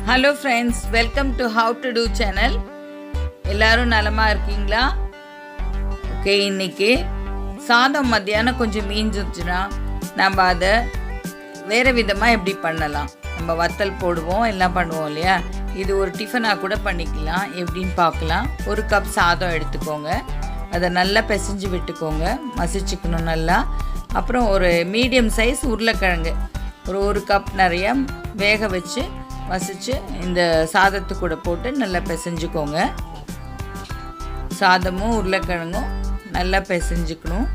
Hello friends, welcome to how to do channel. எல்லோரும் நலமாக இருக்கீங்களா? ஓகே, இன்றைக்கி சாதம் மத்தியானம் கொஞ்சம் மீஞ்சிருச்சுன்னா நம்ம அதை வேறு விதமாக எப்படி பண்ணலாம். நம்ம வத்தல் போடுவோம், எல்லாம் பண்ணுவோம் இல்லையா? இது ஒரு டிஃபனாக கூட பண்ணிக்கலாம். எப்படின்னு பார்க்கலாம். ஒரு கப் சாதம் எடுத்துக்கோங்க, அதை நல்லா பிசைஞ்சு விட்டுக்கோங்க, மசிச்சுக்கணும் நல்லா. அப்புறம் ஒரு மீடியம் சைஸ் உருளைக்கிழங்கு ஒரு கப் நிறையா வேக வச்சு மசிச்சு இந்த சாதத்து கூட போட்டு நல்லா பிசைஞ்சுக்கோங்க. சாதமும் உருளைக்கிழங்கும் நல்லா பிசைஞ்சுக்கணும்.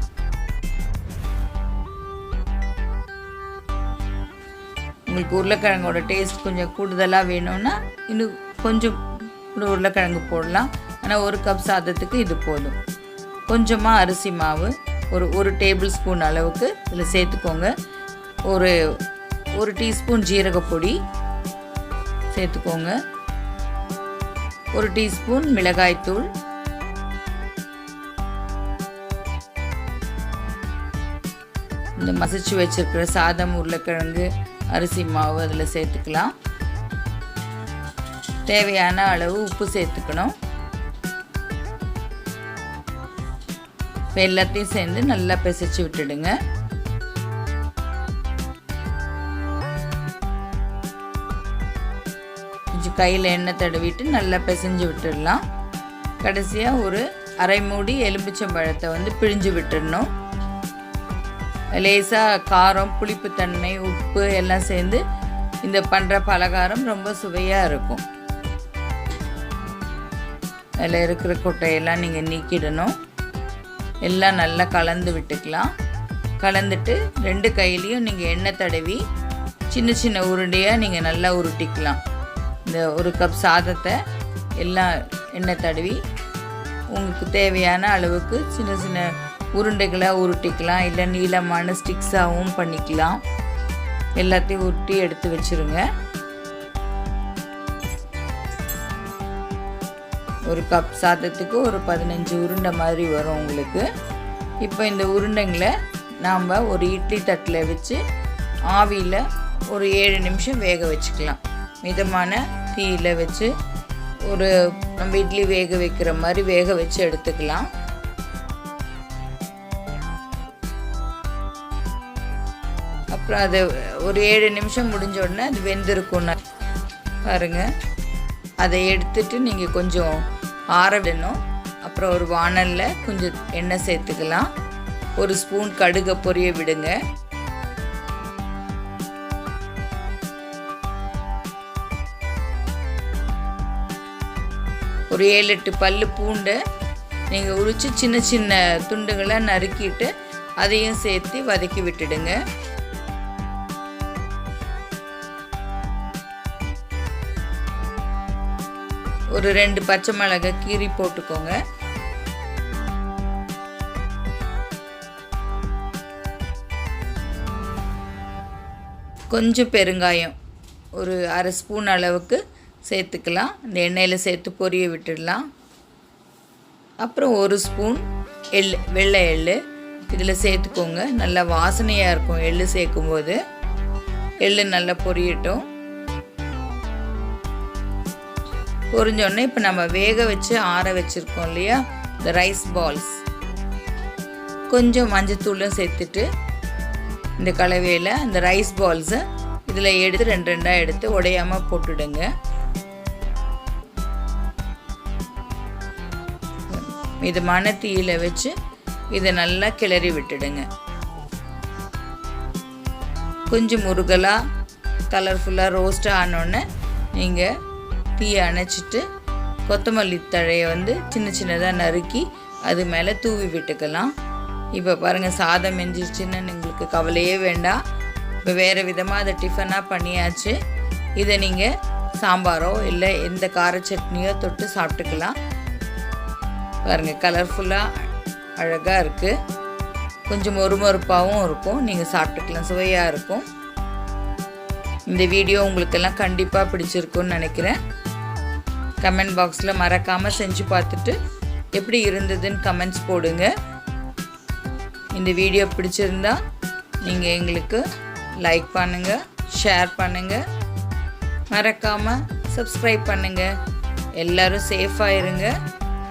உங்களுக்கு உருளைக்கிழங்கோட டேஸ்ட் கொஞ்சம் கூடுதலாக வேணும்னா இன்னும் கொஞ்சம் கூட உருளைக்கிழங்கு போடலாம். ஆனால் ஒரு கப் சாதத்துக்கு இது போதும். கொஞ்சமாக அரிசி மாவு ஒரு டேபிள் ஸ்பூன் அளவுக்கு இதில் சேர்த்துக்கோங்க. ஒரு டீஸ்பூன் ஜீரகப்பொடி சேர்த்துக்கோங்க. ஒரு டீஸ்பூன் மிளகாய்த்தூள், இந்த மசிச்சு வச்சிருக்கிற சாதம், உருளைக்கிழங்கு, அரிசி மாவு அதில் சேர்த்துக்கலாம். தேவையான அளவு உப்பு சேர்த்துக்கணும். இப்போ எல்லாத்தையும் சேர்ந்து நல்லா பிசைச்சு விட்டுடுங்க. கொஞ்சம் கையில் எண்ணெய் தடவிட்டு நல்லா பிசைஞ்சு விட்டுடலாம். கடைசியாக ஒரு அரை மூடி எலுமிச்சம்பழத்தை பிழிஞ்சு விட்டுடணும். லேசாக காரம், புளிப்புத்தன்மை, உப்பு எல்லாம் சேர்ந்து இந்த பண்ணுற பலகாரம் ரொம்ப சுவையாக இருக்கும். அதில் இருக்கிற கொட்டையெல்லாம் நீங்கள் நீக்கிடணும். எல்லாம் நல்லா கலந்து விட்டுக்கலாம். கலந்துட்டு 2 கையிலையும் நீங்கள் எண்ணெய் தடவி சின்ன சின்ன உருண்டையாக நீங்கள் நல்லா உருட்டிக்கலாம். இந்த ஒரு கப் சாதத்தை எல்லாம் எண்ணெய் தடவி உங்களுக்கு தேவையான அளவுக்கு சின்ன சின்ன உருண்டைகளாக உருட்டிக்கலாம். இல்லை நீளமான ஸ்டிக்ஸாகவும் பண்ணிக்கலாம். எல்லாத்தையும் உருட்டி எடுத்து வச்சுருங்க. ஒரு கப் சாதத்துக்கு ஒரு 15 உருண்டை மாதிரி வரும் உங்களுக்கு. இப்போ இந்த உருண்டைங்களை நாம் ஒரு இட்லி தட்டில் வச்சு ஆவியில் ஒரு 7 நிமிஷம் வேக வச்சுக்கலாம். மிதமான தீயில் வச்சு நம்ம இட்லி வேக வைக்கிற மாதிரி வேக வச்சு எடுத்துக்கலாம். அப்புறம் அது ஒரு 7 நிமிஷம் முடிஞ்ச உடனே அது வெந்திருக்கும்னு பாருங்கள். அதை எடுத்துட்டு நீங்கள் கொஞ்சம் ஆற விடணும். அப்புறம் ஒரு வாணலில் கொஞ்சம் எண்ணெய் சேர்த்துக்கலாம். ஒரு ஸ்பூன் கடுகை பொரிய விடுங்க. ஒரு 7-8 பல்லு பூண்டை நீங்கள் உரித்து சின்ன சின்ன துண்டுகளாக நறுக்கிட்டு அதையும் சேர்த்து வதக்கி விட்டுடுங்க. ஒரு 2 பச்சை மிளகாய் கீறி போட்டுக்கோங்க. கொஞ்சம் பெருங்காயம் ஒரு அரை ஸ்பூன் அளவுக்கு சேர்த்துக்கலாம். இந்த எண்ணெயில் சேர்த்து பொரிய விட்டுடலாம். அப்புறம் ஒரு ஸ்பூன் வெள்ளை எள்ளு இதில் சேர்த்துக்கோங்க. நல்லா வாசனையாக இருக்கும் எள்ளு சேர்க்கும்போது. எள்ளு நல்லா பொரியட்டும். பொரிஞ்சோடனே இப்போ நம்ம வேக வச்சு ஆற வச்சுருக்கோம் இல்லையா, இந்த ரைஸ் பால்ஸ், கொஞ்சம் மஞ்சத்தூளும் சேர்த்துட்டு இந்த கலவையில் இந்த ரைஸ் பால்ஸை இதில் எடுத்து 2 எடுத்து உடையாமல் போட்டுடுங்க. மிதமான தீயில வச்சு இதை நல்லா கிளறி விட்டுடுங்க. கொஞ்சம் முருகலாக கலர்ஃபுல்லாக ரோஸ்ட்டாக ஆனோடனே நீங்கள் தீயை அணைச்சிட்டு கொத்தமல்லி தழையை சின்ன சின்னதாக நறுக்கி அது மேலே தூவி விட்டுக்கலாம். இப்போ பாருங்கள், சாதம் மெஞ்சிருச்சுன்னு உங்களுக்கு கவலையே வேண்டாம். இப்போ வேறு விதமாக அதை டிஃபனாக பண்ணியாச்சு. இதை நீங்கள் சாம்பாரோ இல்லை எந்த கார சட்னியோ தொட்டு சாப்பிட்டுக்கலாம். பாருங்கள், கலர்ஃபுல்லாக அழகாக இருக்குது. கொஞ்சம் மொறுமொறுப்பாகவும் இருக்கும். நீங்கள் சாப்பிட்டுக்கலாம், சுவையாக இருக்கும். இந்த வீடியோ உங்களுக்கெல்லாம் கண்டிப்பாக பிடிச்சிருக்குன்னு நினைக்கிறேன். கமெண்ட் பாக்ஸில் மறக்காமல் செஞ்சு பார்த்துட்டு எப்படி இருந்ததுன்னு கமெண்ட்ஸ் போடுங்க. இந்த வீடியோ பிடிச்சிருந்தா நீங்கள் எங்களுக்கு லைக் பண்ணுங்கள், ஷேர் பண்ணுங்கள். மறக்காமல் சப்ஸ்கிரைப் பண்ணுங்கள். எல்லோரும் சேஃபாக இருங்க.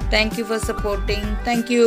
Thank you for supporting. தேங்க்யூ.